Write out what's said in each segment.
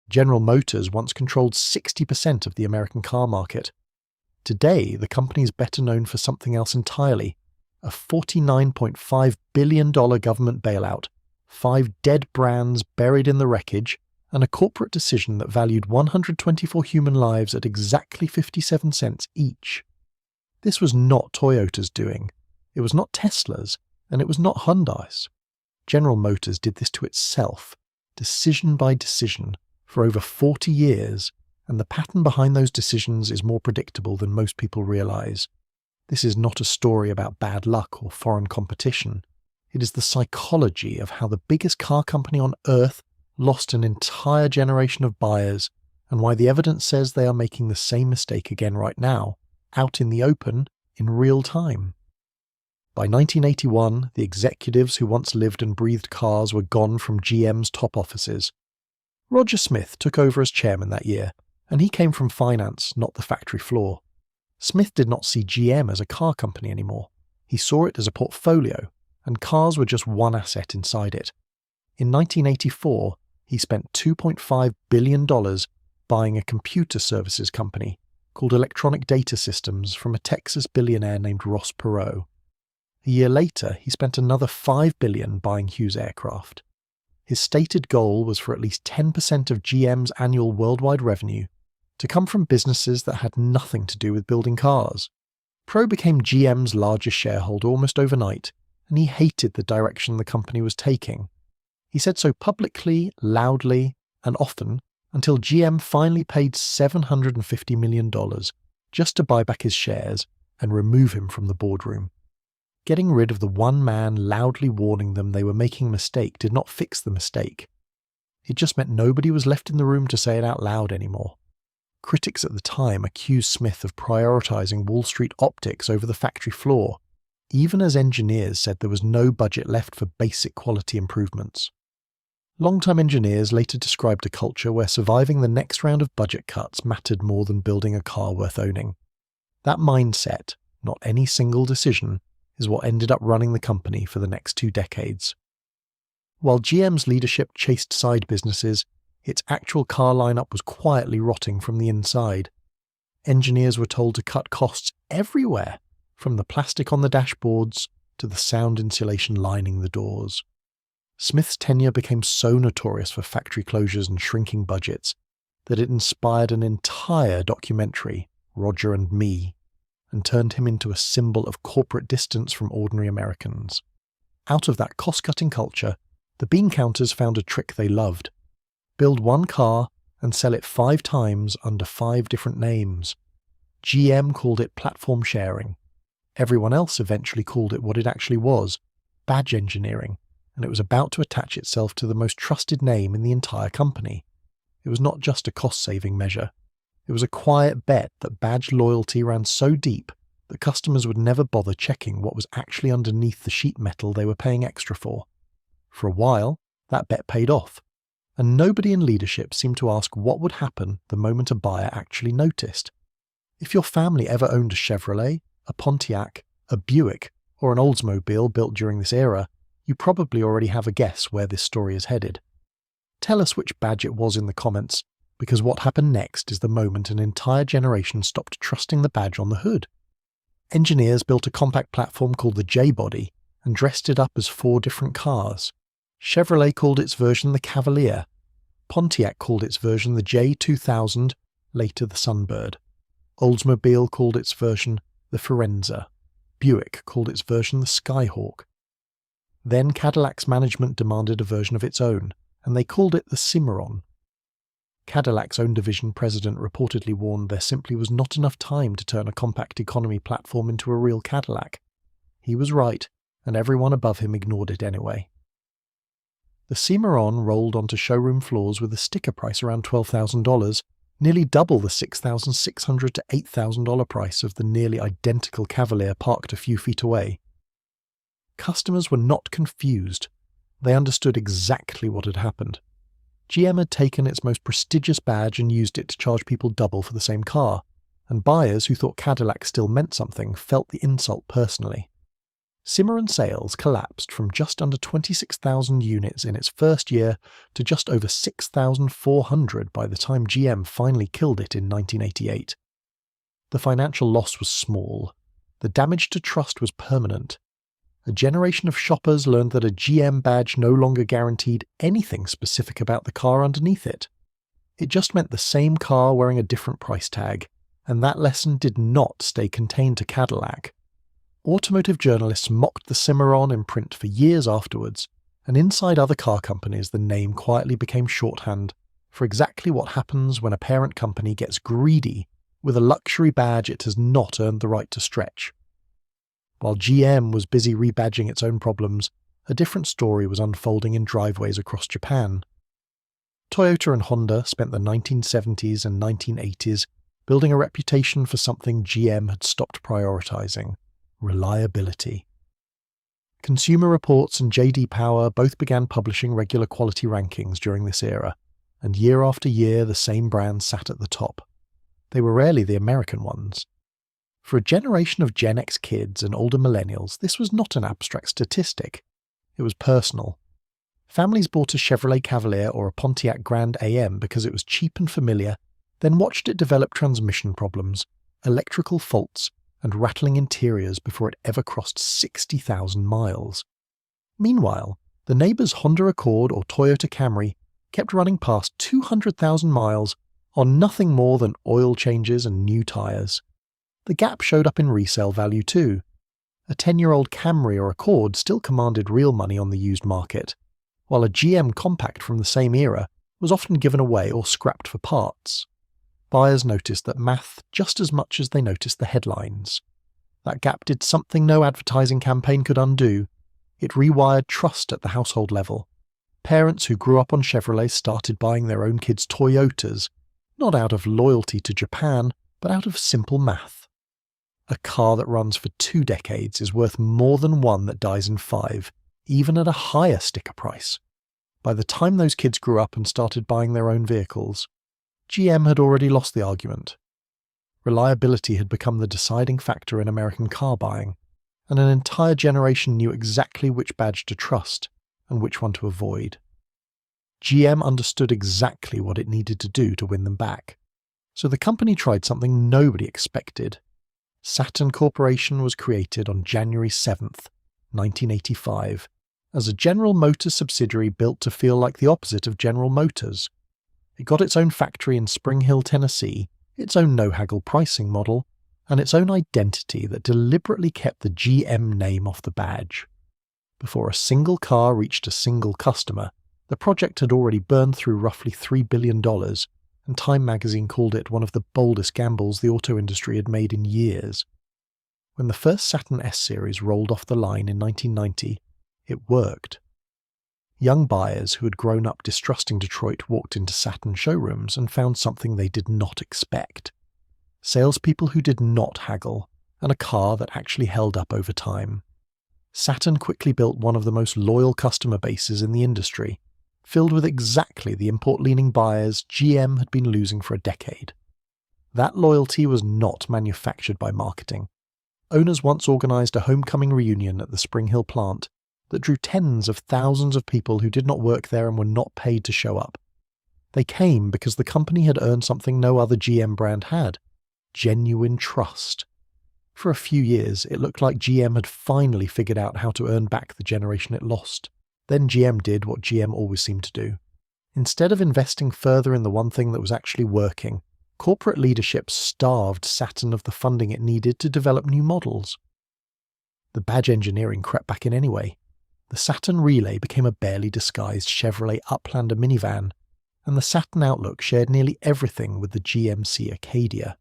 General Motors once controlled 60% of the American car market. Today, the company is better known for something else entirely: a $49.5 billion government bailout, 5 dead brands buried in the wreckage, and a corporate decision that valued 124 human lives at exactly 57 cents each. This was not Toyota's doing. It was not Tesla's, and it was not Hyundai's. General Motors did this to itself, decision by decision, for over 40 years, and the pattern behind those decisions is more predictable than most people realize. This is not a story about bad luck or foreign competition. It is the psychology of how the biggest car company on earth lost an entire generation of buyers, and why the evidence says they are making the same mistake again right now, out in the open, in real time. By 1981, the executives who once lived and breathed cars were gone from GM's top offices. Roger Smith took over as chairman that year, and he came from finance, not the factory floor. Smith did not see GM as a car company anymore. He saw it as a portfolio, and cars were just one asset inside it. In 1984, he spent $2.5 billion buying a computer services company called Electronic Data Systems from a Texas billionaire named Ross Perot. A year later, he spent another $5 billion buying Hughes Aircraft. His stated goal was for at least 10% of GM's annual worldwide revenue to come from businesses that had nothing to do with building cars. Perot became GM's largest shareholder almost overnight, and he hated the direction the company was taking. He said so publicly, loudly, and often, until GM finally paid $750 million just to buy back his shares and remove him from the boardroom. Getting rid of the one man loudly warning them they were making a mistake did not fix the mistake. It just meant nobody was left in the room to say it out loud anymore. Critics at the time accused Smith of prioritizing Wall Street optics over the factory floor, even as engineers said there was no budget left for basic quality improvements. Longtime engineers later described a culture where surviving the next round of budget cuts mattered more than building a car worth owning. That mindset, not any single decision, is what ended up running the company for the next 2 decades. While GM's leadership chased side businesses, its actual car lineup was quietly rotting from the inside. Engineers were told to cut costs everywhere, from the plastic on the dashboards to the sound insulation lining the doors. Smith's tenure became so notorious for factory closures and shrinking budgets that it inspired an entire documentary, Roger and Me, and turned him into a symbol of corporate distance from ordinary Americans. Out of that cost-cutting culture, the bean counters found a trick they loved: build one car and sell it 5 times under 5 different names. GM called it platform sharing. Everyone else eventually called it what it actually was: badge engineering, and it was about to attach itself to the most trusted name in the entire company. It was not just a cost-saving measure. It was a quiet bet that badge loyalty ran so deep that customers would never bother checking what was actually underneath the sheet metal they were paying extra for. For a while, that bet paid off, and nobody in leadership seemed to ask what would happen the moment a buyer actually noticed. If your family ever owned a Chevrolet, a Pontiac, a Buick, or an Oldsmobile built during this era, you probably already have a guess where this story is headed. Tell us which badge it was in the comments, because what happened next is the moment an entire generation stopped trusting the badge on the hood. Engineers built a compact platform called the J-Body and dressed it up as 4 different cars. Chevrolet called its version the Cavalier. Pontiac called its version the J2000, later the Sunbird. Oldsmobile called its version the Firenze. Buick called its version the Skyhawk. Then Cadillac's management demanded a version of its own, and they called it the Cimarron. Cadillac's own division president reportedly warned there simply was not enough time to turn a compact economy platform into a real Cadillac. He was right, and everyone above him ignored it anyway. The Cimarron rolled onto showroom floors with a sticker price around $12,000, nearly double the $6,600 to $8,000 price of the nearly identical Cavalier parked a few feet away. Customers were not confused. They understood exactly what had happened. GM had taken its most prestigious badge and used it to charge people double for the same car, and buyers who thought Cadillac still meant something felt the insult personally. Cimarron sales collapsed from just under 26,000 units in its first year to just over 6,400 by the time GM finally killed it in 1988. The financial loss was small. The damage to trust was permanent. A generation of shoppers learned that a GM badge no longer guaranteed anything specific about the car underneath it. It just meant the same car wearing a different price tag, and that lesson did not stay contained to Cadillac. Automotive journalists mocked the Cimarron in print for years afterwards, and inside other car companies the name quietly became shorthand for exactly what happens when a parent company gets greedy with a luxury badge it has not earned the right to stretch. While GM was busy rebadging its own problems, a different story was unfolding in driveways across Japan. Toyota and Honda spent the 1970s and 1980s building a reputation for something GM had stopped prioritizing: reliability. Consumer Reports and J.D. Power both began publishing regular quality rankings during this era, and year after year the same brands sat at the top. They were rarely the American ones. For a generation of Gen X kids and older millennials, this was not an abstract statistic. It was personal. Families bought a Chevrolet Cavalier or a Pontiac Grand AM because it was cheap and familiar, then watched it develop transmission problems, electrical faults, and rattling interiors before it ever crossed 60,000 miles. Meanwhile, the neighbour's Honda Accord or Toyota Camry kept running past 200,000 miles on nothing more than oil changes and new tyres. The gap showed up in resale value too. A 10-year-old Camry or Accord still commanded real money on the used market, while a GM compact from the same era was often given away or scrapped for parts. Buyers noticed that math just as much as they noticed the headlines. That gap did something no advertising campaign could undo. It rewired trust at the household level. Parents who grew up on Chevrolet started buying their own kids Toyotas, not out of loyalty to Japan, but out of simple math. A car that runs for 2 decades is worth more than one that dies in 5, even at a higher sticker price. By the time those kids grew up and started buying their own vehicles, GM had already lost the argument. Reliability had become the deciding factor in American car buying, and an entire generation knew exactly which badge to trust and which one to avoid. GM understood exactly what it needed to do to win them back, so the company tried something nobody expected. Saturn Corporation was created on January 7th, 1985, as a General Motors subsidiary built to feel like the opposite of General Motors. It got its own factory in Spring Hill, Tennessee, its own no-haggle pricing model, and its own identity that deliberately kept the GM name off the badge. Before a single car reached a single customer, the project had already burned through roughly $3 billion, and Time magazine called it one of the boldest gambles the auto industry had made in years. When the first Saturn S-Series rolled off the line in 1990, it worked. Young buyers who had grown up distrusting Detroit walked into Saturn showrooms and found something they did not expect. Salespeople who did not haggle, and a car that actually held up over time. Saturn quickly built one of the most loyal customer bases in the industry, filled with exactly the import-leaning buyers GM had been losing for a decade. That loyalty was not manufactured by marketing. Owners once organized a homecoming reunion at the Spring Hill plant that drew tens of thousands of people who did not work there and were not paid to show up. They came because the company had earned something no other GM brand had: genuine trust. For a few years, it looked like GM had finally figured out how to earn back the generation it lost. Then GM did what GM always seemed to do. Instead of investing further in the one thing that was actually working, corporate leadership starved Saturn of the funding it needed to develop new models. The badge engineering crept back in anyway. The Saturn Relay became a barely disguised Chevrolet Uplander minivan, and the Saturn Outlook shared nearly everything with the GMC Acadia.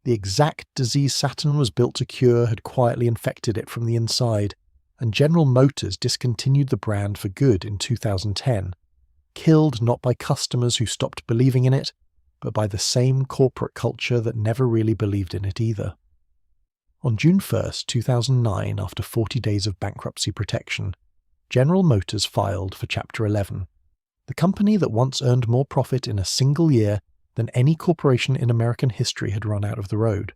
The exact disease Saturn was built to cure had quietly infected it from the inside, and General Motors discontinued the brand for good in 2010, killed not by customers who stopped believing in it, but by the same corporate culture that never really believed in it either. On June 1st, 2009, after 40 days of bankruptcy protection, General Motors filed for Chapter 11, the company that once earned more profit in a single year than any corporation in American history had run out of the road.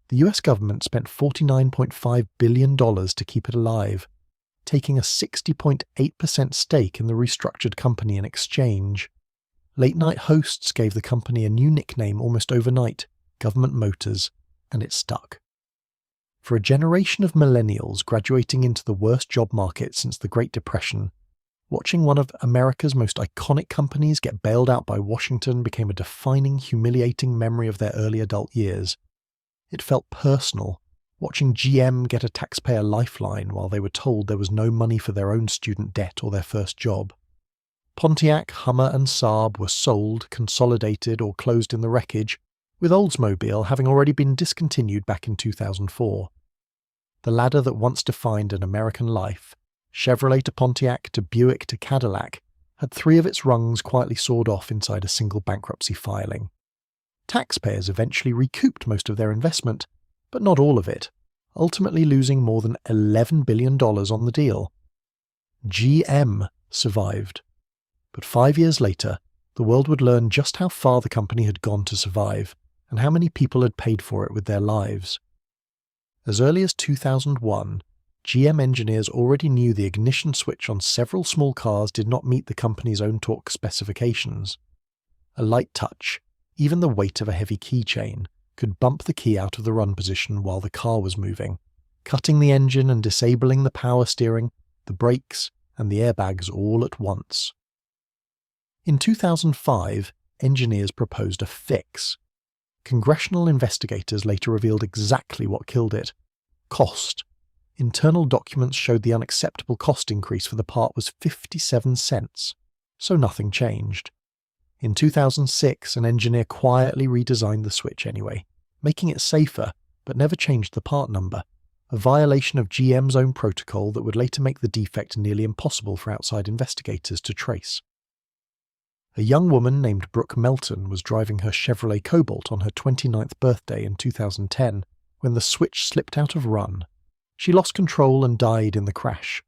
The US government spent $49.5 billion to keep it alive, taking a 60.8% stake in the restructured company in exchange. Late-night hosts gave the company a new nickname almost overnight, Government Motors, and it stuck. For a generation of millennials graduating into the worst job market since the Great Depression, watching one of America's most iconic companies get bailed out by Washington became a defining, humiliating memory of their early adult years. It felt personal, watching GM get a taxpayer lifeline while they were told there was no money for their own student debt or their first job. Pontiac, Hummer and Saab were sold, consolidated or closed in the wreckage, with Oldsmobile having already been discontinued back in 2004. The ladder that once defined an American life, Chevrolet to Pontiac to Buick to Cadillac, had 3 of its rungs quietly sawed off inside a single bankruptcy filing. Taxpayers eventually recouped most of their investment, but not all of it, ultimately losing more than $11 billion on the deal. GM survived. But 5 years later, the world would learn just how far the company had gone to survive, and how many people had paid for it with their lives. As early as 2001, GM engineers already knew the ignition switch on several small cars did not meet the company's own torque specifications. A light touch, even the weight of a heavy keychain, could bump the key out of the run position while the car was moving, cutting the engine and disabling the power steering, the brakes, and the airbags all at once. In 2005, engineers proposed a fix. Congressional investigators later revealed exactly what killed it: cost. Internal documents showed the unacceptable cost increase for the part was 57 cents, so nothing changed. In 2006, an engineer quietly redesigned the switch anyway, making it safer, but never changed the part number, a violation of GM's own protocol that would later make the defect nearly impossible for outside investigators to trace. A young woman named Brooke Melton was driving her Chevrolet Cobalt on her 29th birthday in 2010 when the switch slipped out of run. She lost control and died in the crash.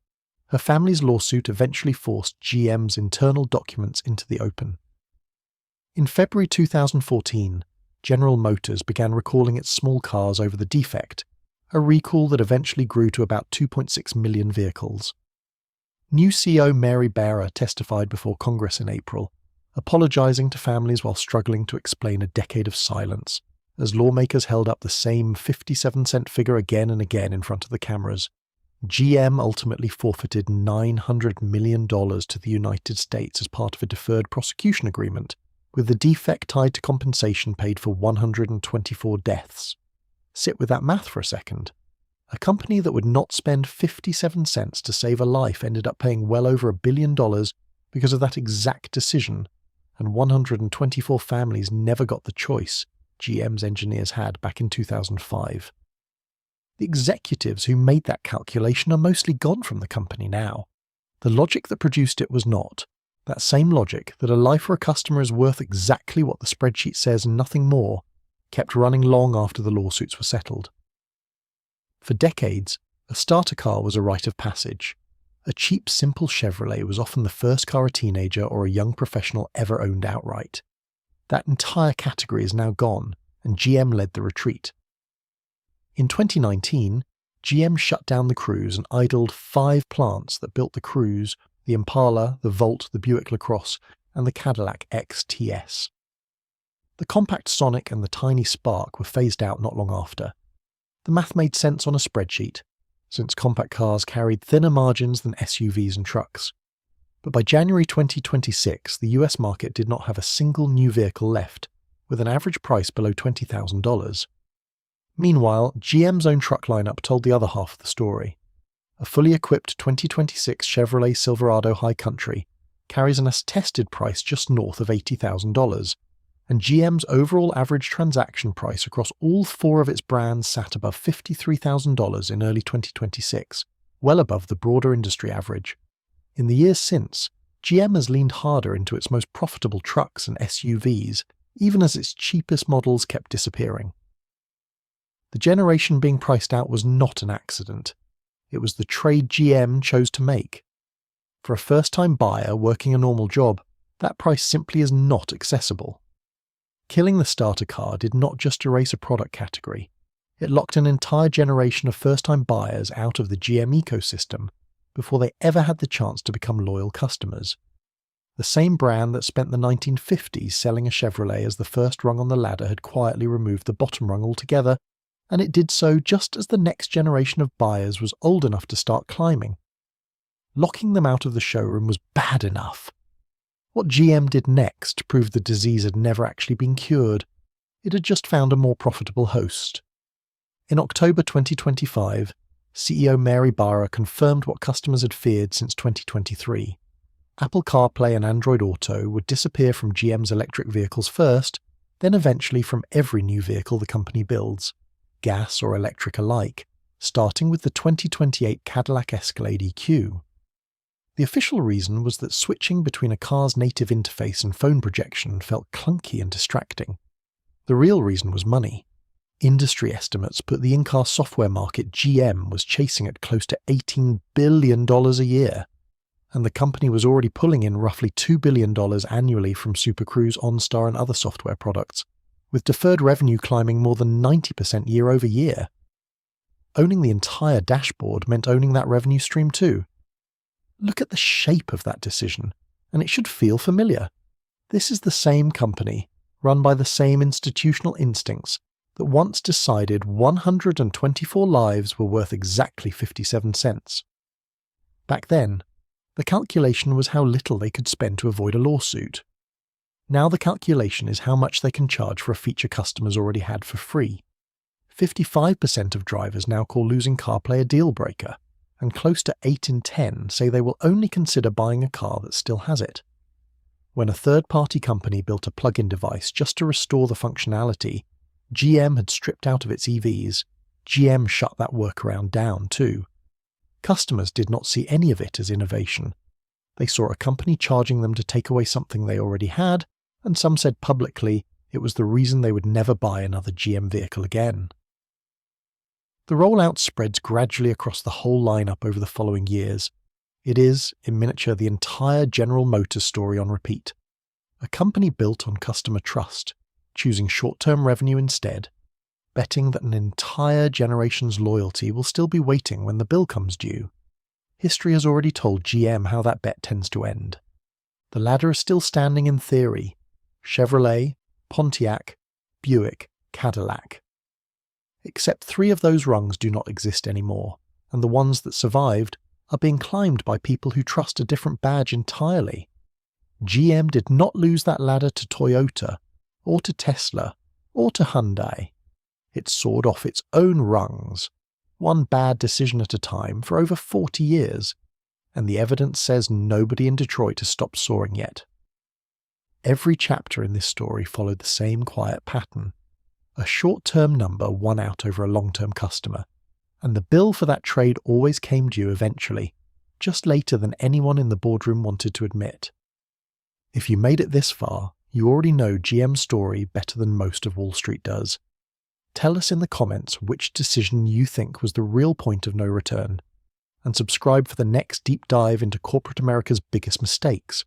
Her family's lawsuit eventually forced GM's internal documents into the open. In February 2014, General Motors began recalling its small cars over the defect, a recall that eventually grew to about 2.6 million vehicles. New CEO Mary Barra testified before Congress in April, apologizing to families while struggling to explain a decade of silence, as lawmakers held up the same 57-cent figure again and again in front of the cameras. GM ultimately forfeited $900 million to the United States as part of a deferred prosecution agreement, with the defect tied to compensation paid for 124 deaths. Sit with that math for a second. A company that would not spend 57 cents to save a life ended up paying well over $1 billion because of that exact decision, and 124 families never got the choice GM's engineers had back in 2005. The executives who made that calculation are mostly gone from the company now. The logic that produced it was not. That same logic that a life for a customer is worth exactly what the spreadsheet says and nothing more, kept running long after the lawsuits were settled. For decades, a starter car was a rite of passage. A cheap, simple Chevrolet was often the first car a teenager or a young professional ever owned outright. That entire category is now gone, and GM led the retreat. In 2019, GM shut down the Cruze and idled 5 plants that built the Cruze, the Impala, the Volt, the Buick LaCrosse, and the Cadillac XTS. The compact Sonic and the tiny Spark were phased out not long after. The math made sense on a spreadsheet, since compact cars carried thinner margins than SUVs and trucks. But by January 2026, the US market did not have a single new vehicle left, with an average price below $20,000. Meanwhile, GM's own truck lineup told the other half of the story. A fully equipped 2026 Chevrolet Silverado High Country carries an as-tested price just north of $80,000, and GM's overall average transaction price across all 4 of its brands sat above $53,000 in early 2026, well above the broader industry average. In the years since, GM has leaned harder into its most profitable trucks and SUVs, even as its cheapest models kept disappearing. The generation being priced out was not an accident. It was the trade GM chose to make. For a first-time buyer working a normal job, that price simply is not accessible. Killing the starter car did not just erase a product category. It locked an entire generation of first-time buyers out of the GM ecosystem before they ever had the chance to become loyal customers. The same brand that spent the 1950s selling a Chevrolet as the first rung on the ladder had quietly removed the bottom rung altogether, and it did so just as the next generation of buyers was old enough to start climbing. Locking them out of the showroom was bad enough. What GM did next proved the disease had never actually been cured. It had just found a more profitable host. In October 2025, CEO Mary Barra confirmed what customers had feared since 2023. Apple CarPlay and Android Auto would disappear from GM's electric vehicles first, then eventually from every new vehicle the company builds, gas or electric alike, starting with the 2028 Cadillac Escalade EQ. The official reason was that switching between a car's native interface and phone projection felt clunky and distracting. The real reason was money. Industry estimates put the in-car software market GM was chasing at close to $18 billion a year, and the company was already pulling in roughly $2 billion annually from Super Cruise, OnStar and other software products, with deferred revenue climbing more than 90% year over year. Owning the entire dashboard meant owning that revenue stream too. Look at the shape of that decision, and it should feel familiar. This is the same company, run by the same institutional instincts, that once decided 124 lives were worth exactly 57 cents. Back then, the calculation was how little they could spend to avoid a lawsuit. Now the calculation is how much they can charge for a feature customers already had for free. 55% of drivers now call losing CarPlay a deal breaker, and close to 8 in 10 say they will only consider buying a car that still has it. When a third-party company built a plug-in device just to restore the functionality GM had stripped out of its EVs, GM shut that workaround down too. Customers did not see any of it as innovation. They saw a company charging them to take away something they already had, and some said publicly it was the reason they would never buy another GM vehicle again. The rollout spreads gradually across the whole lineup over the following years. It is, in miniature, the entire General Motors story on repeat. A company built on customer trust, choosing short-term revenue instead, betting that an entire generation's loyalty will still be waiting when the bill comes due. History has already told GM how that bet tends to end. The ladder is still standing in theory. Chevrolet, Pontiac, Buick, Cadillac. Except 3 of those rungs do not exist anymore, and the ones that survived are being climbed by people who trust a different badge entirely. GM did not lose that ladder to Toyota, or to Tesla, or to Hyundai. It soared off its own rungs, one bad decision at a time for over 40 years, and the evidence says nobody in Detroit has stopped soaring yet. Every chapter in this story followed the same quiet pattern. A short-term number won out over a long-term customer, and the bill for that trade always came due eventually, just later than anyone in the boardroom wanted to admit. If you made it this far, you already know GM's story better than most of Wall Street does. Tell us in the comments which decision you think was the real point of no return, and subscribe for the next deep dive into corporate America's biggest mistakes.